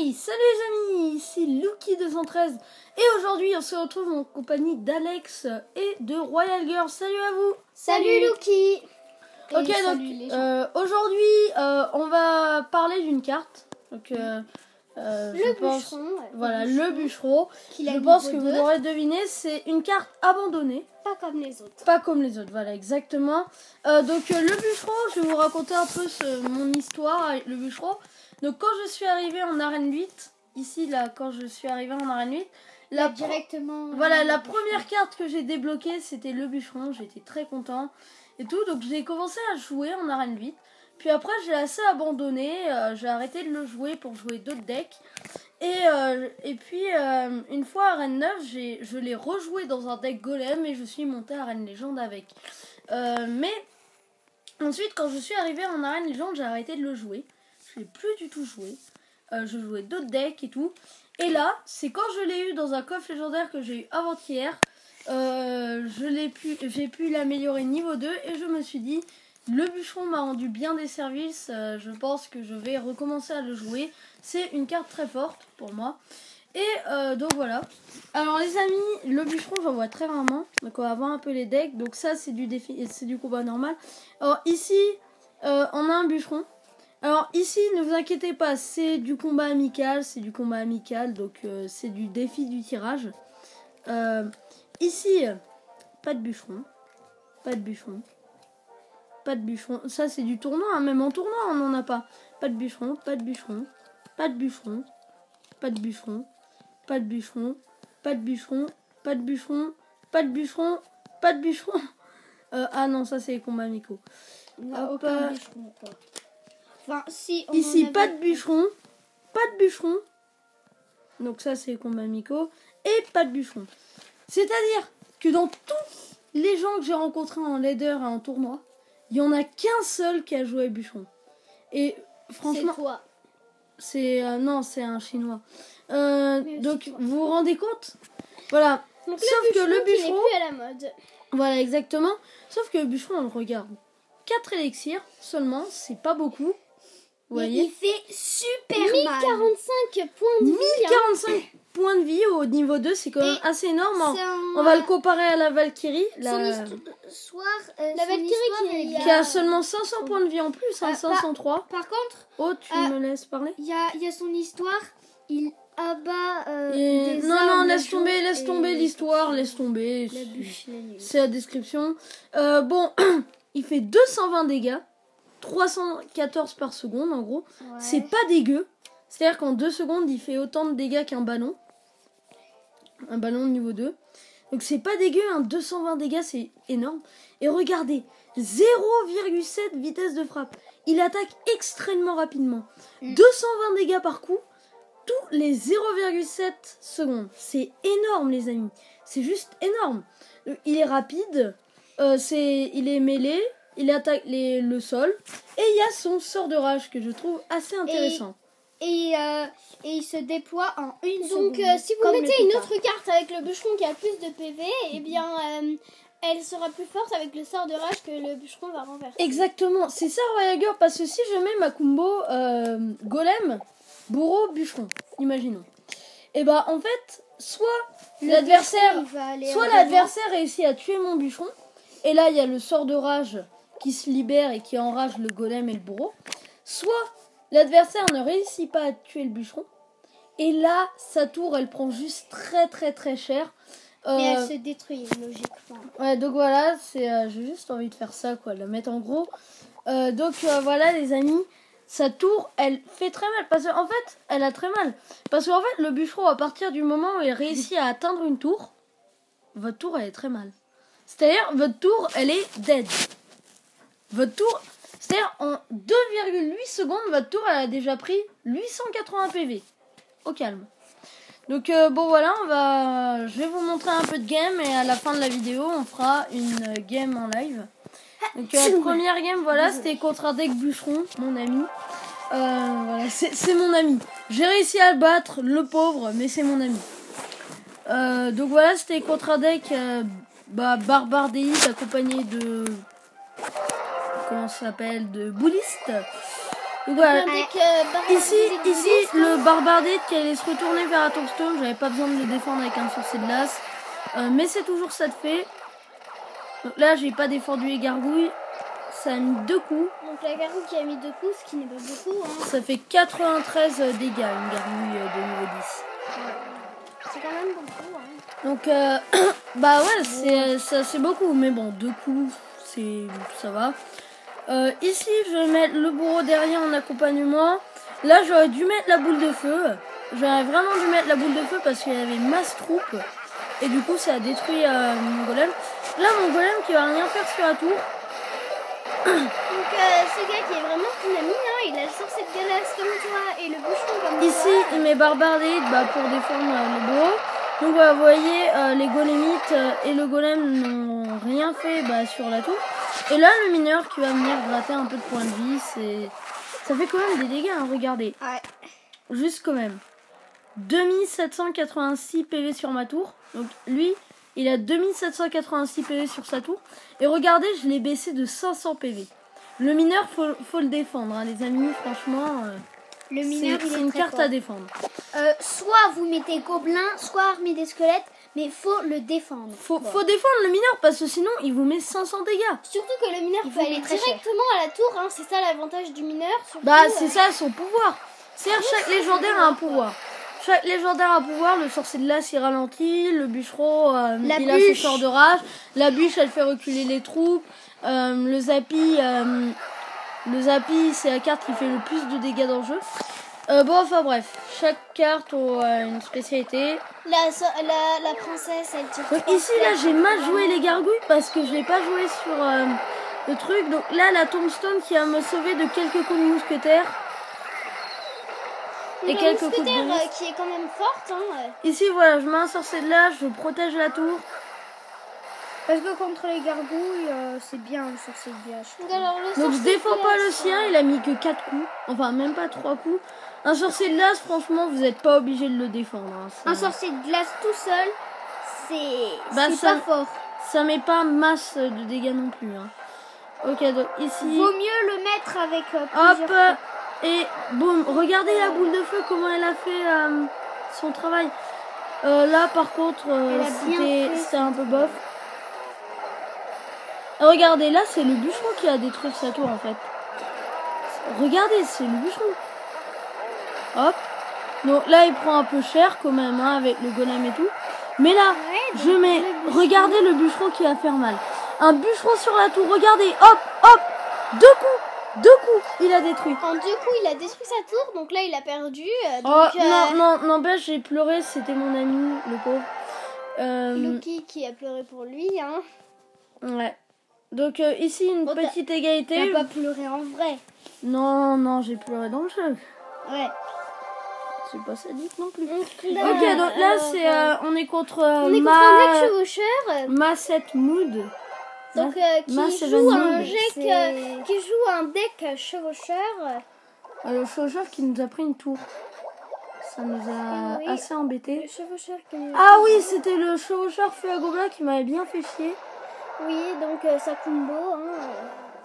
Hey, salut les amis, ici Lucky213 et aujourd'hui on se retrouve en compagnie d'Alex et de Royal Girl. Salut à vous. Salut Lucky. Ok, donc aujourd'hui on va parler d'une carte. Donc le bûcheron. Voilà, le bûcheron. Je pense que vous l'aurez deviné, c'est une carte abandonnée. Pas comme les autres. Pas comme les autres, voilà, exactement. Donc le bûcheron, je vais vous raconter un peu mon histoire avec le bûcheron. Donc quand je suis arrivée en arène 8, ici là, quand je suis arrivée en arène 8, directement. Voilà, la première carte que j'ai débloquée, c'était le bûcheron. J'étais très content et tout. Donc j'ai commencé à jouer en arène 8. Puis après, j'ai assez abandonné. J'ai arrêté de le jouer pour jouer d'autres decks. Et puis, une fois arène 9, je l'ai rejoué dans un deck golem et je suis monté à arène légende avec. Mais ensuite, quand je suis arrivée en arène légende, j'ai arrêté de le jouer. Je l'ai plus du tout joué. Je jouais d'autres decks et tout. Et là, c'est quand je l'ai eu dans un coffre légendaire que j'ai eu avant-hier. J'ai pu l'améliorer niveau 2 et je me suis dit, le bûcheron m'a rendu bien des services. Je pense que je vais recommencer à le jouer. C'est une carte très forte pour moi. Et donc voilà. Alors les amis, le bûcheron j'en vois très rarement. Donc on va voir un peu les decks. Donc ça c'est du défi, c'est du combat normal. Alors ici, on a un bûcheron. Alors ici, ne vous inquiétez pas, c'est du combat amical, donc c'est du défi du tirage. Ici, pas de bûcheron, pas de bûcheron, pas de bûcheron. Ça c'est du tournoi, hein. Même en tournoi on n'en a pas. Pas de bûcheron, pas de bûcheron, pas de bûcheron, pas de bûcheron, pas de bûcheron, pas de bûcheron, pas de bûcheron, pas de bûcheron, pas de bûcheron. Ah non, ça c'est les combats amicaux. Aucun bûcheron quoi. Enfin, si on ici, pas de bûcheron, pas de bûcheron. Donc ça, c'est les combats amicaux. Et pas de bûcheron. C'est-à-dire que dans tous les gens que j'ai rencontrés en leader et en tournoi, il n'y en a qu'un seul qui a joué bûcheron. Et franchement... C'est toi. Non, c'est un chinois. Donc, vous vous rendez compte? Voilà. Donc, sauf que le bûcheron... n'est plus à la mode. Voilà, exactement. Sauf que le bûcheron, on le regarde. 4 élixirs seulement, c'est pas beaucoup. Vous voyez, il fait super 1045 points de vie. 1045 points de vie au niveau 2, c'est quand même assez énorme. On va le comparer à la Valkyrie. La Valkyrie qui a seulement 500 points de vie en plus, 503. Par contre, oh, tu me laisses parler. Il y a son histoire. Il abat. Non, laisse tomber l'histoire, laisse tomber. C'est la description. Bon, il fait 220 dégâts. 314 par seconde en gros, c'est pas dégueu. C'est-à-dire qu'en 2 secondes il fait autant de dégâts qu'un ballon. Un ballon de niveau 2. Donc c'est pas dégueu, 220 dégâts c'est énorme. Et regardez, 0,7 vitesse de frappe. Il attaque extrêmement rapidement. 220 dégâts par coup, tous les 0,7 secondes. C'est énorme les amis. C'est juste énorme. Il est rapide, il est mêlé. Il attaque le sol. Et il y a son sort de rage que je trouve assez intéressant. Et il se déploie en une seconde. Donc si vous mettez une autre carte avec le bûcheron qui a plus de PV, eh bien elle sera plus forte avec le sort de rage que le bûcheron va renverser. Exactement. C'est ça Royal Girl, parce que si je mets ma combo golem, bourreau, bûcheron, imaginons. Et bah en fait, soit l'adversaire réussit à tuer mon bûcheron. Et là il y a le sort de rage qui se libère et qui enrage le golem et le bourreau, soit l'adversaire ne réussit pas à tuer le bûcheron, et là, sa tour, elle prend juste très très très cher. Et elle se détruit, logiquement. Ouais, donc voilà, j'ai juste envie de faire ça, quoi, le mettre en gros. Donc voilà, les amis, sa tour, elle fait très mal, parce qu'en fait, elle a très mal. Parce qu'en fait, le bûcheron, à partir du moment où il réussit à atteindre une tour, votre tour, elle est très mal. C'est-à-dire, votre tour, elle est dead. Votre tour, c'est-à-dire en 2,8 secondes, votre tour elle a déjà pris 880 PV. Au calme. Donc bon voilà, je vais vous montrer un peu de game et à la fin de la vidéo, on fera une game en live. Donc la première game, voilà, c'était contre un deck bûcheron, mon ami. Voilà, c'est mon ami. J'ai réussi à le battre, le pauvre, mais c'est mon ami. Donc voilà, c'était contre un deck barbare déite accompagné de... comment ça s'appelle, de bouddhiste. Donc voilà. Ici, Ici, le barbardite qui allait se retourner vers la tombstone, j'avais pas besoin de le défendre avec un sorcier de glace. Mais c'est toujours ça de fait. Donc là, j'ai pas défendu les gargouilles. Ça a mis 2 coups. Donc la gargouille qui a mis 2 coups, ce qui n'est pas beaucoup. Hein. Ça fait 93 dégâts, une gargouille de niveau 10. C'est quand même beaucoup. Hein. Donc, bah ouais, c'est beaucoup. Mais bon, 2 coups, ça va. Ici, je vais mettre le bourreau derrière en accompagnement. Là, j'aurais dû mettre la boule de feu. J'aurais vraiment dû mettre la boule de feu parce qu'il y avait masse troupe. Et du coup, ça a détruit mon golem. Là, mon golem qui va rien faire sur la tour. Donc, ce gars qui est vraiment ton ami, hein, il a le sorcier de glace comme toi et le bouchon comme toi. Ici, il met barbardite pour défendre le bourreau. Donc, voilà, vous voyez, les golémites et le golem n'ont rien fait sur la tour. Et là, le mineur qui va venir gratter un peu de points de vie, ça fait quand même des dégâts, hein, regardez. Ouais. Juste quand même. 2786 PV sur ma tour. Donc lui, il a 2786 PV sur sa tour. Et regardez, je l'ai baissé de 500 PV. Le mineur, faut le défendre, hein, les amis, franchement. Le mineur, c'est une carte à défendre. Soit vous mettez gobelin, soit armée des squelettes, mais faut le défendre. Faut défendre le mineur parce que sinon il vous met 500 dégâts. Surtout que le mineur peut aller directement à la tour, hein, c'est ça l'avantage du mineur. Surtout, c'est ça son pouvoir. C'est-à-dire chaque légendaire a un pouvoir. Chaque légendaire a un pouvoir, le sorcier de glace il ralentit, le bûcheron il a ses sorts de rage, la bûche elle fait reculer les troupes, le zappy c'est la carte qui fait le plus de dégâts dans le jeu. Enfin bref, chaque carte a une spécialité. La princesse, elle tire. Donc ici là j'ai mal joué les gargouilles parce que je l'ai pas joué sur le truc. Donc là la tombstone qui va me sauver de quelques coups de mousquetaire. Et quelques coups de bonus. Qui est quand même forte. Hein. Ici voilà, je mets un sorcier de glace, je protège la tour. Parce que contre les gargouilles, c'est bien le sorcier de glace. Donc je défends pas le sien, il a mis que 4 coups. Enfin même pas 3 coups. Un sorcier de glace, franchement, vous n'êtes pas obligé de le défendre. Hein. Un sorcier de glace tout seul, c'est pas fort. Ça met pas masse de dégâts non plus. Hein. Ok, donc ici... Vaut mieux le mettre avec plusieurs... Hop, et boum, regardez la boule de feu, comment elle a fait son travail. Là, par contre, c'était un peu bof. Regardez, là, c'est le bûcheron qui a détruit sa tour, en fait. Regardez, c'est le bûcheron. Hop. Donc là, il prend un peu cher, quand même, hein, avec le golem et tout. Mais là, je mets... Regardez le bûcheron qui va faire mal. Un bûcheron sur la tour, regardez. Hop, hop. 2 coups, il a détruit. En 2 coups, il a détruit sa tour, donc là, il a perdu. Non, j'ai pleuré, c'était mon ami, le pauvre. Loki qui a pleuré pour lui, hein. Ouais. Donc ici, une petite égalité. T'as pas pleuré en vrai. Non, j'ai pleuré dans le jeu. Ouais. C'est pas sadique non plus. Ok, donc là, on est contre un deck chevaucheur. Masset Mood. Donc, qui joue un deck chevaucheur. Le chevaucheur qui nous a pris une tour. Ça nous a assez embêté. Le chevaucheur oui, c'était le chevaucheur feu à gobelin qui m'avait bien fait chier. Oui, donc sa combo,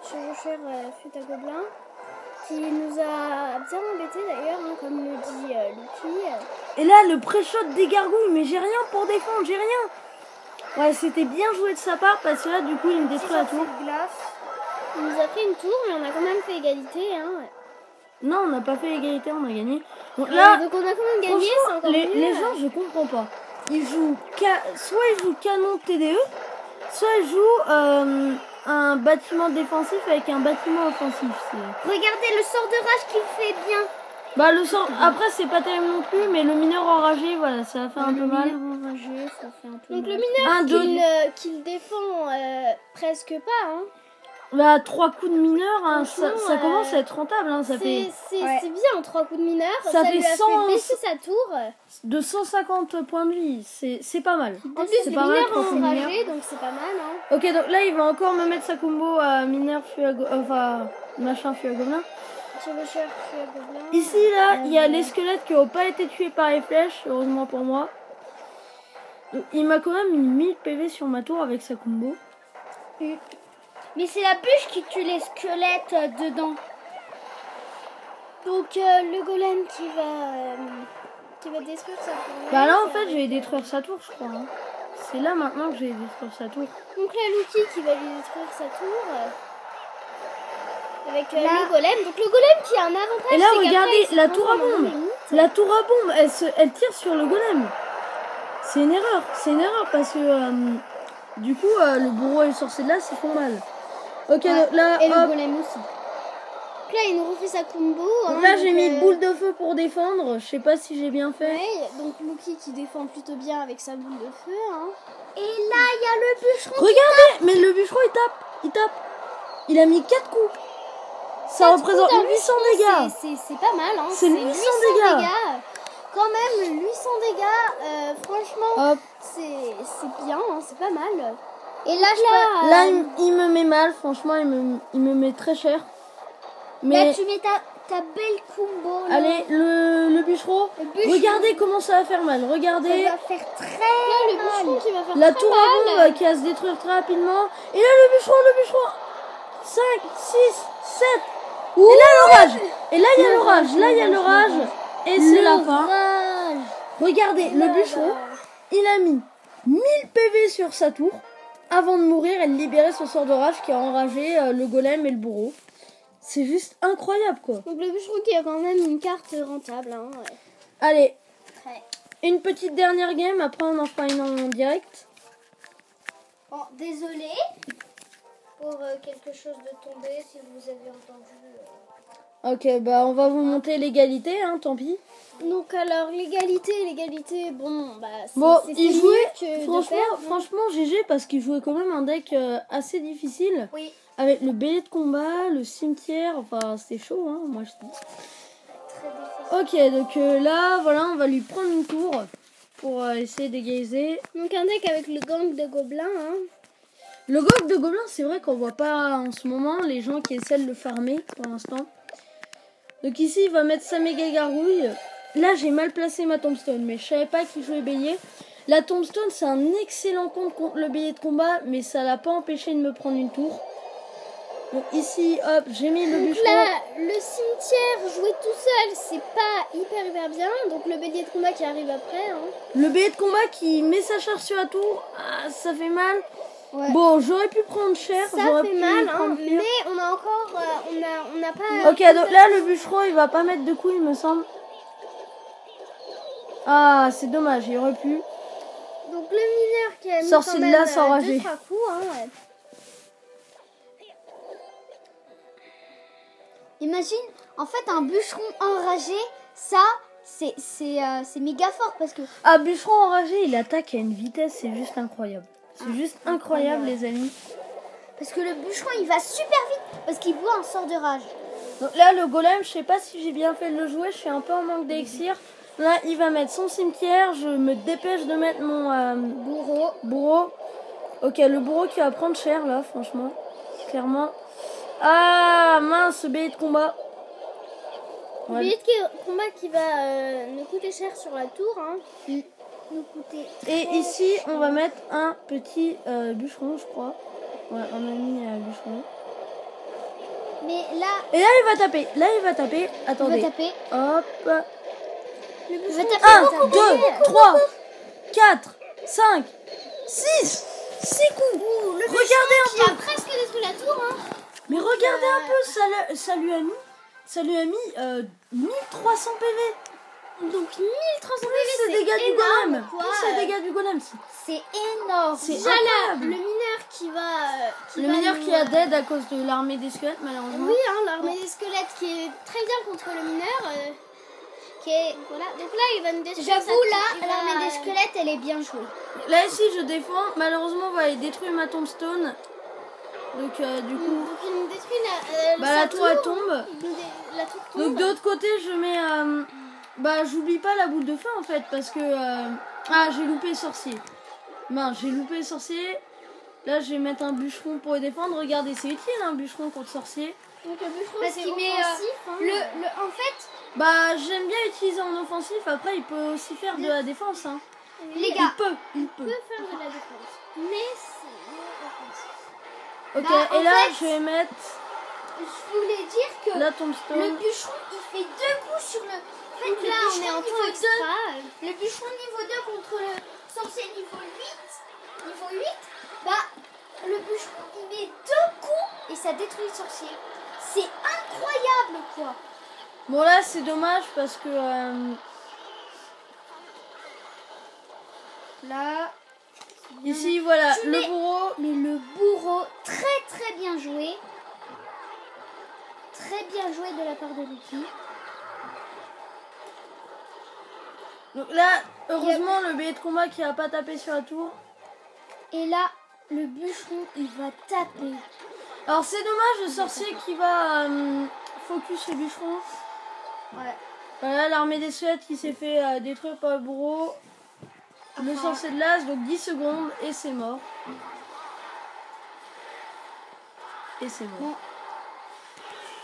chevaucheur feu à gobelin, qui nous a bien embêté d'ailleurs, hein, comme le dit Lucky. Et là, le pré-shot des gargouilles, mais j'ai rien pour défendre, j'ai rien. Ouais, c'était bien joué de sa part parce que là, du coup, il me détruit la tour. Il nous a pris une tour, mais on a quand même fait égalité. Hein. Non, on n'a pas fait égalité, on a gagné. Donc là, donc on a quand même gagné, c'est encore mieux. Les gens, je comprends pas. Ils jouent soit ils jouent canon TDE, soit ils jouent un bâtiment défensif avec un bâtiment offensif. Regardez le sort de rage qu'il fait bien. Le sort, après c'est pas terrible non plus, mais le mineur enragé, voilà, ça a fait un peu mal. Enragé, ça fait un peu mal. Donc le mineur qu'il défend presque pas, hein. 3 coups de mineur, hein, ça commence à être rentable. Hein, c'est bien, 3 coups de mineur. Ça fait lui a fait baisser sa tour. De 150 points de vie, c'est pas mal. En plus, c'est mineur enragé, donc c'est pas mal. Hein. Ok, donc là, il va encore me mettre sa combo à mineur, feu à machin, feu à gobelin. Chevaucheur, feu à gobelin. Ici, là, il y a les squelettes qui n'ont pas été tués par les flèches, heureusement pour moi. Donc, il m'a quand même mis 1000 PV sur ma tour avec sa combo. Mais c'est la bûche qui tue les squelettes dedans. Donc le golem qui va détruire sa tour. Bah là en fait je vais détruire sa tour je crois. Hein. C'est là maintenant que je vais détruire sa tour. Donc là Lucky qui va lui détruire sa tour. Avec le golem. Donc le golem qui a un avantage. Et là regardez la tour à bombe. La tour à bombe elle tire sur le golem. C'est une erreur parce que du coup le bourreau et le sorcier de là s'y font mal. Ok ouais. Là et le golem aussi. Là, il nous refait sa combo. Donc là, j'ai mis boule de feu pour défendre. Je sais pas si j'ai bien fait. Ouais, donc Lucky qui défend plutôt bien avec sa boule de feu. Hein. Et là, il y a le bûcheron. Regardez, mais le bûcheron, il tape. Il a mis 4 coups. Ça représente 800 dégâts. C'est pas mal. Hein. C'est 800 dégâts. Quand même, 800 dégâts. Franchement, c'est bien. Hein, c'est pas mal. Et là, il me met mal. Franchement, il me met très cher. Mais là, tu mets ta belle combo. Là. Allez, le bûcheron. Regardez comment ça va faire mal. Regardez. Ça va faire très mal. Le bûcheron qui va faire la tour à bombe qui va se détruire très rapidement. Et là, le bûcheron. 5, 6, 7. Ouh. Et là, l'orage. Et là, il y a l'orage. Et c'est la fin. Regardez, le bûcheron, il a mis 1000 PV sur sa tour avant de mourir et de libérer son sort d'orage qui a enragé le golem et le bourreau. C'est juste incroyable quoi. Donc le bûcheron qui a quand même une carte rentable. Hein, ouais. Allez, une petite dernière game, après on en fera une en direct. Bon, désolé pour quelque chose de tomber si vous avez entendu. Ok, bah on va vous monter l'égalité, hein, tant pis. Donc alors l'égalité, bon bah il jouait, franchement GG parce qu'il jouait quand même un deck assez difficile. Oui. Avec le bélier de combat, le cimetière, enfin c'était chaud, hein, moi je dis. Très difficile. Ok, donc là, voilà, on va lui prendre une tour pour essayer d'égaliser. Donc un deck avec le gang de gobelins. Hein. Le gang de gobelins, c'est vrai qu'on voit pas en ce moment les gens qui essaient de le farmer pour l'instant. Donc ici, il va mettre sa méga garouille. Là, j'ai mal placé ma tombstone, mais je savais pas qu'il jouait bélier. La tombstone, c'est un excellent compte contre le bélier de combat, mais ça l'a pas empêché de me prendre une tour. Donc ici, hop, j'ai mis le bûcheron. Là, le cimetière joué tout seul, c'est pas hyper bien. Donc le bélier de combat qui arrive après. Hein. Le bélier de combat qui met sa charge sur la tour, ça fait mal. Ouais. Bon, j'aurais pu prendre cher. Ça fait mal, hein, mais on a encore, on n'a pas. Ok, donc là le bûcheron, il va pas mettre de coups, il me semble. Ah, c'est dommage, il aurait pu. Donc le mineur qui a mis sorcier de là sans rager. 2-3 coups, hein, ouais. Imagine, en fait, un bûcheron enragé, ça, c'est méga fort parce que... Ah, bûcheron enragé, il attaque à une vitesse, c'est juste incroyable. C'est juste incroyable, les amis. Parce que le bûcheron, il va super vite parce qu'il voit un sort de rage. Donc là, le golem, je sais pas si j'ai bien fait de le jouer, je suis un peu en manque d'élixir. Là, il va mettre son cimetière, je me dépêche de mettre mon bourreau. Ok, le bourreau qui va prendre cher, là, franchement. Clairement. Ah, mince, bélier de combat. Ouais. Bélier de combat qui va nous coûter cher sur la tour. Hein. Nous coûter et ici, on va mettre un petit bûcheron, je crois. Ouais, on a mis bûcheron. Mais là... Et là, il va taper. Attendez. Il va taper. Hop. Il va taper 1, 2, 3, 4, 5, 6 coups. Regardez un peu. Il a presque détruit la tour. Hein. Mais regardez un peu, ça lui a mis 1300 PV. Donc 1300 PV, c'est dégâts du golem. C'est dégâts du golem. C'est énorme. C'est déjà là, le mineur qui va... le mineur qui a dead à cause de l'armée des squelettes, malheureusement. Oui, hein, l'armée des squelettes qui est très bien contre le mineur. Voilà. Donc là, il va nous détruire. J'avoue, là, l'armée des squelettes, elle est bien jouée. Là, ici, je défends. Malheureusement, on va aller détruire ma tombstone. Donc, du coup... Donc, il nous détruit la tour, elle tombe. La tour tombe. Donc, de l'autre côté, je mets... j'oublie pas la boule de feu, en fait, parce que... j'ai loupé le sorcier. J'ai loupé le sorcier. Là, je vais mettre un bûcheron pour le défendre. Regardez, c'est utile, un bûcheron contre sorcier. Donc, le bûcheron, parce qu'il met... en fait... j'aime bien utiliser en offensif. Après, il peut aussi faire de la défense. Hein. Les gars, il peut faire de la défense. Mais c'est offensif. Ok, et là, je vais mettre je voulais dire que La tombstone. le bûcheron, il fait 2 coups sur le... En fait, là, on est en temps extra. Le bûcheron niveau 2 contre le sorcier niveau 8. Niveau 8, bah, le bûcheron, il met 2 coups et ça détruit le sorcier. C'est incroyable, quoi. Bon, là, c'est dommage parce que... Là... Ici, voilà, le bourreau. Mais le bourreau, très bien joué. Très bien joué de la part de Lucky. Donc là, heureusement, le billet de combat qui a pas tapé sur la tour. Et là, le bûcheron, il va taper. Alors, c'est dommage, le sorcier qui va focus le bûcheron. Ouais. Voilà, l'armée des Suèdes qui s'est fait détruire par le bourreau. Le sorcier de l'as, donc 10 secondes, et c'est mort. Et c'est mort. Bon.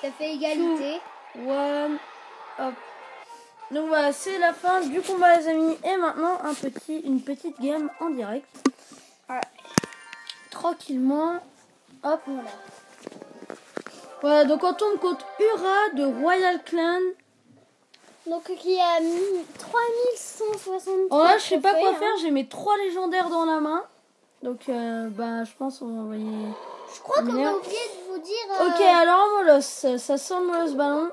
Ça fait égalité. One, hop. Donc voilà, c'est la fin du combat, les amis. Et maintenant, une petite game en direct. Ouais. Tranquillement. Hop, voilà. Voilà, donc on tombe contre Ura de Royal Clan. Donc qui a mis 3160. Alors là, je sais pas quoi faire. J'ai mes 3 légendaires dans la main. Donc, bah, je pense qu'on va envoyer. Je crois qu'on a oublié de vous dire. Ok, alors en Molos, ça sent le Molos ballon.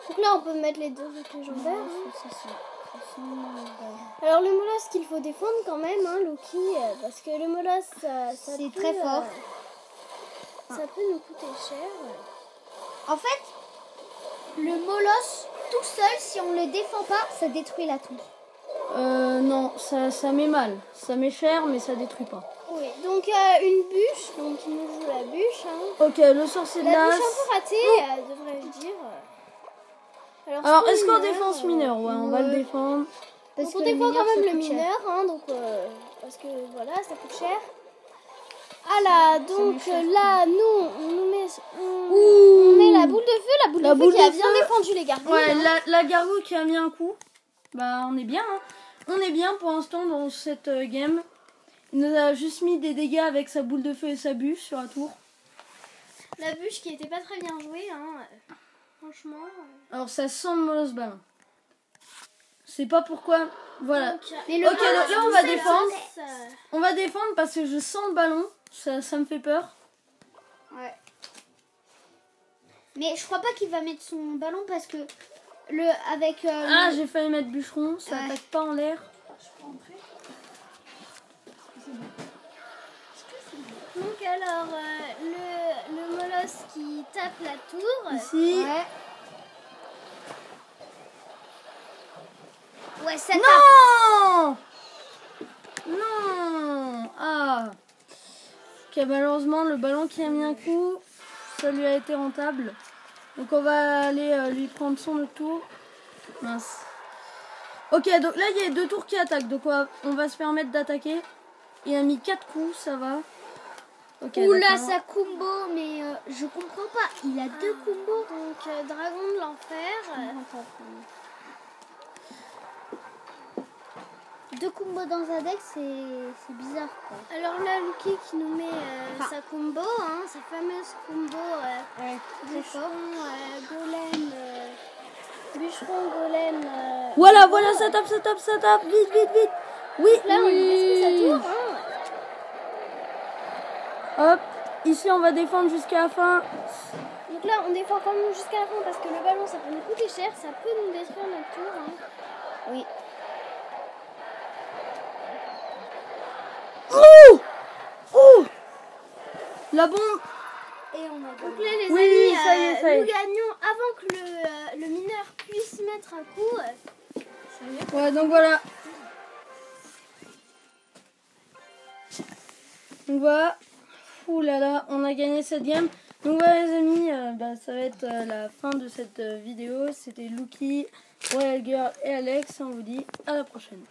Donc là, on peut mettre les 2 autres légendaires. Alors le Molos qu'il faut défendre quand même, hein, Loki, parce que le Molos, ça c'est très fort. Ça peut nous coûter cher. En fait, le Molos tout seul, si on le défend pas, ça détruit la tour. Non, ça met mal. Ça met cher, mais ça détruit pas. Oui, donc une bûche, donc il nous joue la bûche. Hein. Ok, le sorcier de La l'as. bûche un peu ratée, devrais-je dire. Alors est-ce qu'on défend ce mineur? Ouais, on va le défendre. Parce qu'on défend quand même le mineur, hein, donc parce que voilà, ça coûte cher. Ah là, donc là, nous, on met la boule de feu, la boule de feu qui a bien défendu les gargouilles. Ouais, hein. la gargouille qui a mis un coup. Bah, on est bien. Hein. On est bien pour l'instant dans cette game. Il nous a juste mis des dégâts avec sa boule de feu et sa bûche sur la tour. La bûche qui était pas très bien jouée, hein. Franchement. Alors ça sent le Molos ballon. C'est pas pourquoi. Voilà. Donc, ok, donc là on va défendre. On va défendre parce que je sens le ballon. Ça me fait peur. Ouais. Mais je crois pas qu'il va mettre son ballon parce que Ah, j'ai failli mettre bûcheron. Ça attaque pas en l'air. Donc alors, le Molos qui tape la tour. Ici. Ouais, ça tape. Non. Non. Ah. Ok, malheureusement, le ballon qui a mis un coup, ça lui a été rentable. Donc on va aller lui prendre son tour. Mince. Ok, donc là, il y a 2 tours qui attaquent. Donc on va se permettre d'attaquer. Il a mis 4 coups, ça va. Okay, oula, ça combo, mais je comprends pas. Il a 2 combos. Donc, dragon de l'enfer. 2 combos dans un deck, c'est bizarre, quoi. Alors là, Lucky qui nous met sa combo, hein, sa fameuse combo bûcheron, golem, bûcheron, golem. Voilà, ça tape, vite. Oui, là, on lui détruit sa tour, hein. Hop, ici on va défendre jusqu'à la fin. Donc là, on défend quand même jusqu'à la fin parce que le ballon, ça peut nous coûter cher, ça peut nous détruire notre tour. Hein. Oui. Oh, la bombe. Et on a donc là, les amis, ça y est. Nous gagnons avant que le mineur puisse mettre un coup. Ouais, donc voilà. Donc voilà. Ouh là là, on a gagné cette game. Donc voilà les amis, ça va être la fin de cette vidéo. C'était Lucky, Royal Girl et Alex. On vous dit à la prochaine.